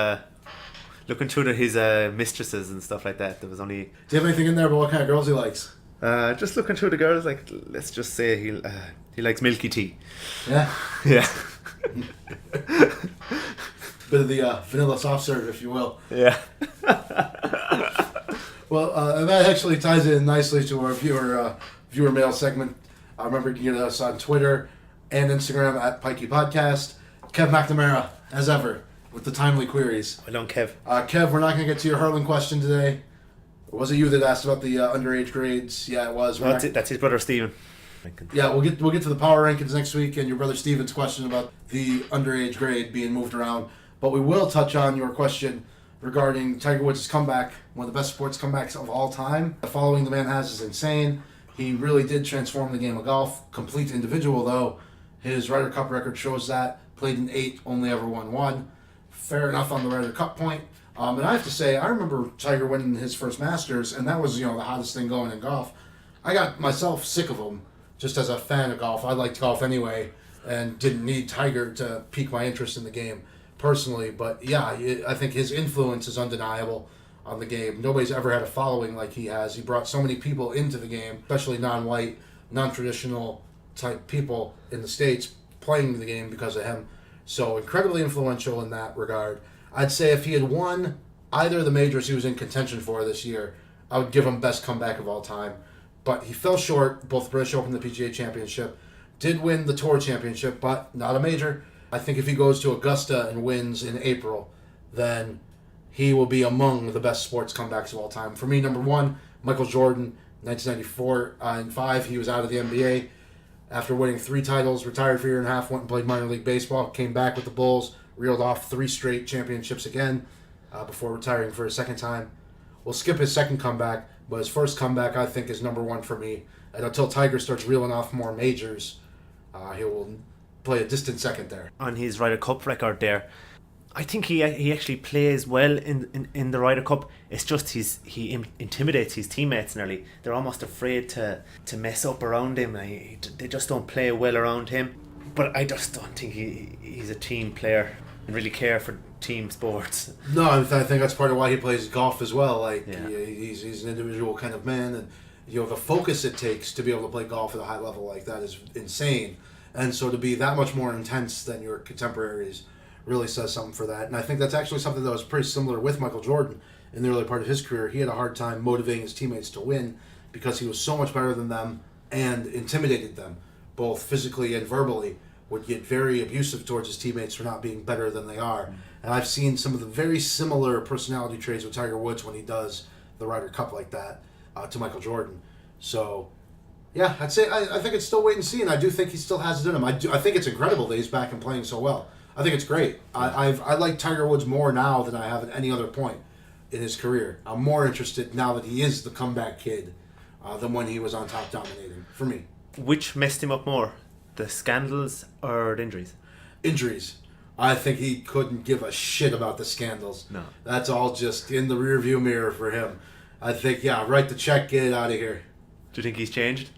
looking through his mistresses and stuff like that. There was only. Do you have anything in there about what kind of girls he likes? Just looking through the girls, like let's just say he likes milky tea. Yeah. Yeah. Bit of the vanilla soft serve, if you will. Yeah. Well, and that actually ties in nicely to our viewer mail segment. I remember you can get us on Twitter and Instagram at Pikey Podcast. Kev McNamara, as ever, with the timely queries. Well done, Kev. Kev, we're not going to get to your hurling question today. Was it you that asked about the underage grades? Yeah, it was. Well, that's his brother Stephen. Yeah, we'll get to the power rankings next week and your brother Stephen's question about the underage grade being moved around. But we will touch on your question regarding Tiger Woods' comeback, one of the best sports comebacks of all time. The following the man has is insane. He really did transform the game of golf. Complete individual, though. His Ryder Cup record shows that. Played in 8, only ever won 1. Fair enough on the Ryder Cup point. And I have to say, I remember Tiger winning his first Masters, and that was, the hottest thing going in golf. I got myself sick of him, just as a fan of golf. I liked golf anyway, and didn't need Tiger to pique my interest in the game personally. But yeah, I think his influence is undeniable on the game. Nobody's ever had a following like he has. He brought so many people into the game, especially non-white, non-traditional type people in the States playing the game because of him. So incredibly influential in that regard. I'd say if he had won either of the majors he was in contention for this year, I would give him best comeback of all time. But he fell short, both British Open and the PGA Championship. Did win the Tour Championship, but not a major. I think if he goes to Augusta and wins in April, then he will be among the best sports comebacks of all time. For me, number 1, Michael Jordan, 1994 and 5. He was out of the NBA. After winning 3 titles, retired for a year and a half, went and played minor league baseball, came back with the Bulls, reeled off 3 straight championships again before retiring for a second time. We'll skip his second comeback, but his first comeback I think is number 1 for me. And until Tiger starts reeling off more majors, he will play a distant second there. On his Ryder Cup record there, I think he actually plays well in the Ryder Cup. It's just he intimidates his teammates nearly. They're almost afraid to mess up around him. They just don't play well around him. But I just don't think he's a team player and really care for team sports. No, I think that's part of why he plays golf as well. He's an individual kind of man, and the focus it takes to be able to play golf at a high level like that is insane. And so to be that much more intense than your contemporaries really says something for that. And I think that's actually something that was pretty similar with Michael Jordan in the early part of his career. He had a hard time motivating his teammates to win because he was so much better than them and intimidated them, both physically and verbally, would get very abusive towards his teammates for not being better than they are. And I've seen some of the very similar personality traits with Tiger Woods when he does the Ryder Cup like that to Michael Jordan. So, yeah, I'd say I think it's still wait and see, and I do think he still has it in him. I think it's incredible that he's back and playing so well. I think it's great. I like Tiger Woods more now than I have at any other point in his career. I'm more interested now that he is the comeback kid than when he was on top dominating, for me. Which messed him up more, the scandals or the injuries? Injuries. I think he couldn't give a shit about the scandals. No. That's all just in the rearview mirror for him. I think, write the check, get it out of here. Do you think he's changed?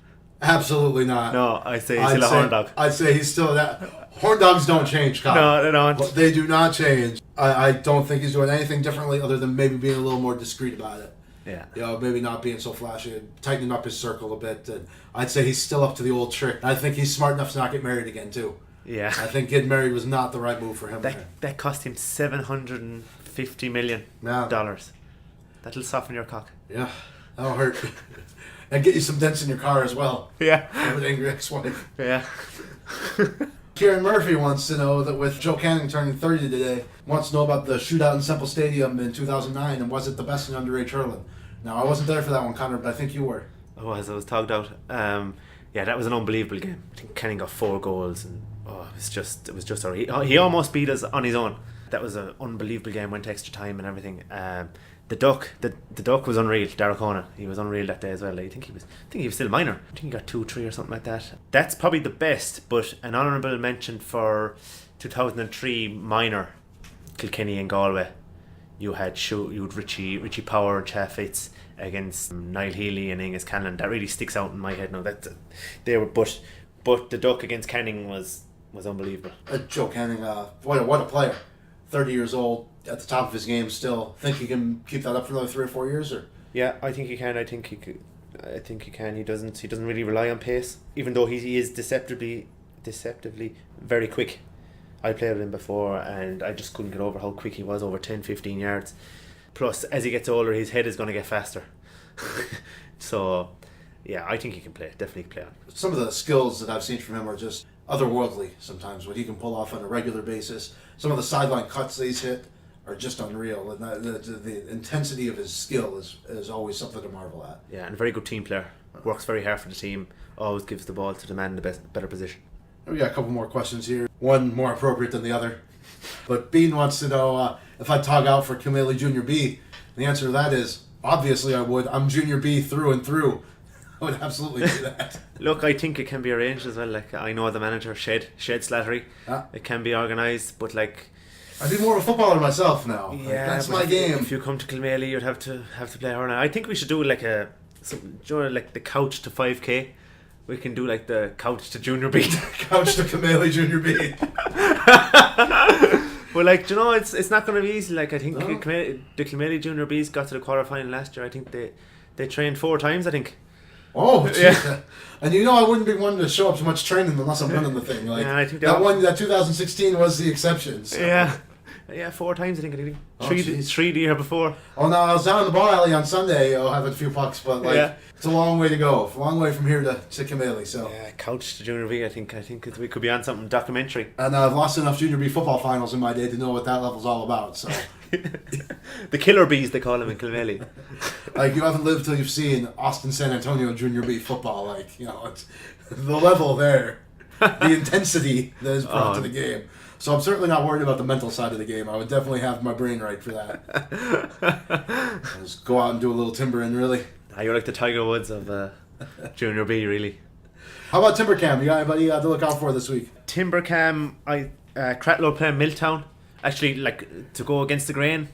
Absolutely not. No, I'd say he's still a horn dog. I'd say he's still that. Horn dogs don't change, Kyle. No, they don't. They do not change. I don't think he's doing anything differently other than maybe being a little more discreet about it. Yeah. Maybe not being so flashy and tightening up his circle a bit. And I'd say he's still up to the old trick. I think he's smart enough to not get married again, too. Yeah. I think getting married was not the right move for him. That cost him $750 million. That'll soften your cock. Yeah, that'll hurt. And get you some dents in your car as well. Yeah. With an angry ex-wife. Yeah. Kieran Murphy wants to know that with Joe Canning turning 30 today, wants to know about the shootout in Semple Stadium in 2009 and was it the best in underage hurling? Now, I wasn't there for that one, Connor, but I think you were. I was togged out. That was an unbelievable game. I think Canning got 4 goals and it was just he almost beat us on his own. That was an unbelievable game, went to extra time and everything. The duck was unreal. Derek O'Connor, he was unreal that day as well. I think he was still minor. I think he got 2-3 or something like that. That's probably the best, but an honourable mention for 2003 minor, Kilkenny and Galway. You had Richie Power and Chaff Fitz against Niall Healy and Angus Canlan. That really sticks out in my head now. But the duck against Canning was unbelievable. Joe Canning, what a player. 30 years old, at the top of his game still. Think he can keep that up for another 3 or 4 years? Or? Yeah, I think he can. I think he can. He doesn't really rely on pace, even though he is deceptively very quick. I played with him before and I just couldn't get over how quick he was, over 10-15 yards. Plus, as he gets older, his head is going to get faster. So, yeah, I think he can definitely play on. Some of the skills that I've seen from him are just otherworldly sometimes, what he can pull off on a regular basis. Some of the sideline cuts that he's hit are just unreal, and the intensity of his skill is always something to marvel at. Yeah, and a very good team player. Works very hard for the team, always gives the ball to the man in the better position. We got a couple more questions here, one more appropriate than the other. But Bean wants to know if I'd tog out for Kameli Junior B. And the answer to that is, obviously I would. I'm Junior B through and through. I would absolutely do that. Look, I think it can be arranged as well. Like, I know the manager, Shed Slattery. It can be organised, but like, I'd be more of a footballer myself now. Yeah, that's my game. If you come to Kilmaley, you'd have to play hurling. I think we should do like the couch to 5K. We can do like the couch to Junior B. Couch to Kameli Junior B. Well, like, you know, it's not going to be easy. Like, I think the Kilmaley Junior B's got to the quarterfinal last year. I think they trained 4 times, I think. Oh, yeah. And I wouldn't be one to show up to much training unless I'm running the thing. Like, yeah, I think that 2016 was the exception. So. Yeah, 4 times I think. Three the year before. Oh no, I was down in the ball alley on Sunday. Having a few pucks, but it's a long way to go. A long way from here to Kameli. So yeah, couch to Junior B. I think we could be on something documentary. And I've lost enough Junior B football finals in my day to know what that level's all about. So The killer bees, they call him in Kilmaley. Like, you haven't lived till you've seen Austin San Antonio Junior B football. Like, you know, it's the level there, the intensity that is brought to the game. So I'm certainly not worried about the mental side of the game. I would definitely have my brain right for that. Just go out and do a little timbering, really. You're like the Tiger Woods of Junior B, really. How about Timbercam? You got anybody to look out for this week? Timbercam, Cratloe playing Milltown. Actually, like, to go against the grain,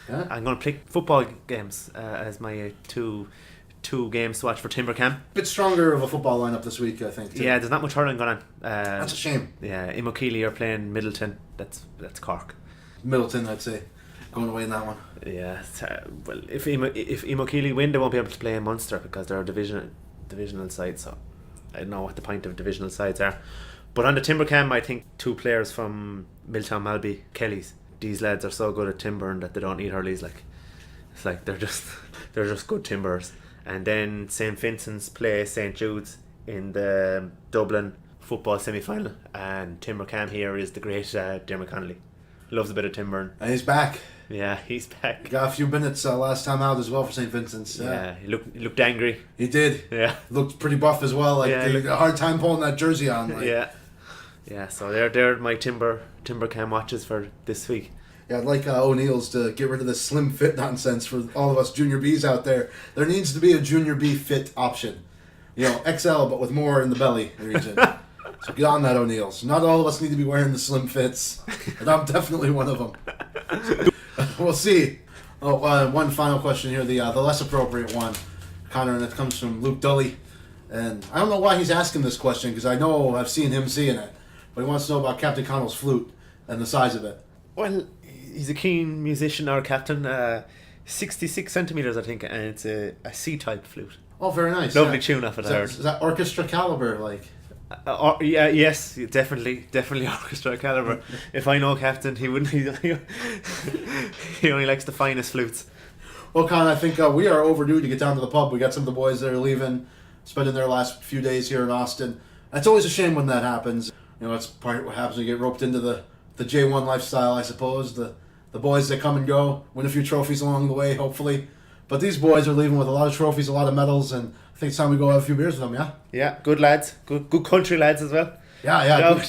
I'm going to pick football games as my two games to watch for Timbercam. Bit stronger of a football lineup this week, I think. Too. Yeah, there's not much hurling going on. That's a shame. Yeah, Imokeely are playing Middleton. That's Cork. Middleton, I'd say, going away in that one. Yeah, well, if Imokeely win, they won't be able to play in Munster because they're a divisional side. So I don't know what the point of divisional sides are. But on the Timbercam, I think 2 players from Milltown Malby, Kellys. These lads are so good at timbering that they don't need hurleys. Like, it's like they're just good timberers. And then St. Vincent's play St. Jude's in the Dublin football semi-final, and Timbercam here is the great Dermot Connolly. Loves a bit of timbering. And he's back. Yeah, he's back. He got a few minutes last time out as well for St. Vincent's. Yeah, he looked angry. He did. Yeah, looked pretty buff as well. Like, he had a hard time pulling that jersey on. Like. Yeah. So they're my Timbercam watches for this week. Yeah, I'd like O'Neill's to get rid of this slim fit nonsense for all of us Junior Bs out there. There needs to be a Junior B fit option. You know, XL, but with more in the belly region. So get on that, O'Neill's. Not all of us need to be wearing the slim fits, and I'm definitely one of them. We'll see. One final question here, the less appropriate one, Connor, and it comes from Luke Dully. And I don't know why he's asking this question, because I know I've seen him seeing it. But he wants to know about Captain Connell's flute and the size of it. Well, he's a keen musician, our captain. 66 centimetres, I think, and it's a C-type flute. Oh, very nice. Lovely tune off it, I heard. Is that orchestra caliber, like? Yes, definitely orchestra caliber. If I know Captain, he wouldn't. He only likes the finest flutes. Well, Con, I think we are overdue to get down to the pub. We got some of the boys that are leaving, spending their last few days here in Austin. It's always a shame when that happens. You know, it's part of what happens when you get roped into the J1 lifestyle, I suppose. The boys that come and go, win a few trophies along the way, hopefully. But these boys are leaving with a lot of trophies, a lot of medals, and I think it's time we go have a few beers with them, yeah? Yeah, good lads. Good country lads as well. Yeah.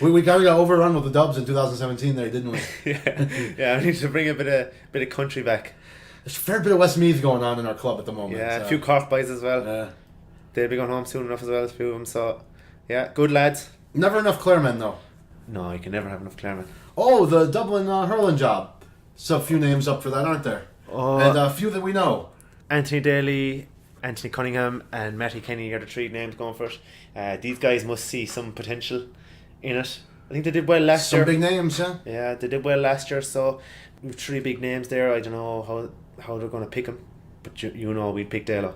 We kind of got overrun with the Dubs in 2017 there, didn't we? Yeah. We need to bring a bit of country back. There's a fair bit of Westmeath going on in our club at the moment. Yeah, a few Cork boys as well. Yeah. They'll be going home soon enough as well, a few of them. So, yeah, good lads. Never enough Claremen, though. No, you can never have enough Claremen. Oh, the Dublin hurling job. So a few names up for that, aren't there? Oh, and a few that we know. Anthony Daly, Anthony Cunningham, and Matty Kenny are the 3 names going for it. These guys must see some potential in it. I think they did well last year. Some big names, yeah? Yeah, they did well last year, so we've 3 big names there. I don't know how they're going to pick them, but you know we'd pick Dalo.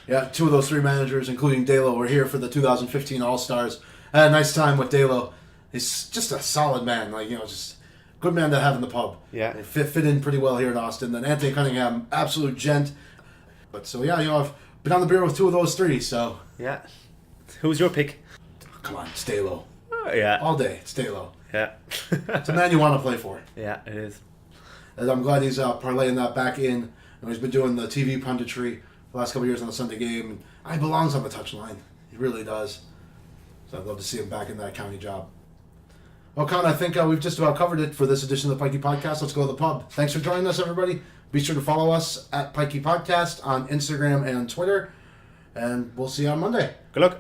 Yeah, 2 of those 3 managers, including Dalo, were here for the 2015 All-Stars. I had a nice time with Dalo. He's just a solid man, like, you know, just good man to have in the pub. Yeah. They fit in pretty well here in Austin. Then Anthony Cunningham, absolute gent. But so, yeah, you know, I've been on the beer with 2 of those 3, so. Yeah. Who's your pick? Come on, it's Dalo. Yeah. All day, it's Dalo. Yeah. It's a man you want to play for. Yeah, it is. And I'm glad he's parlaying that back in. And he's been doing the TV punditry the last couple of years on the Sunday game. And he belongs on the touchline. He really does. So I'd love to see him back in that county job. Well, Con, I think we've just about covered it for this edition of the Pikey Podcast. Let's go to the pub. Thanks for joining us, everybody. Be sure to follow us at Pikey Podcast on Instagram and Twitter. And we'll see you on Monday. Good luck.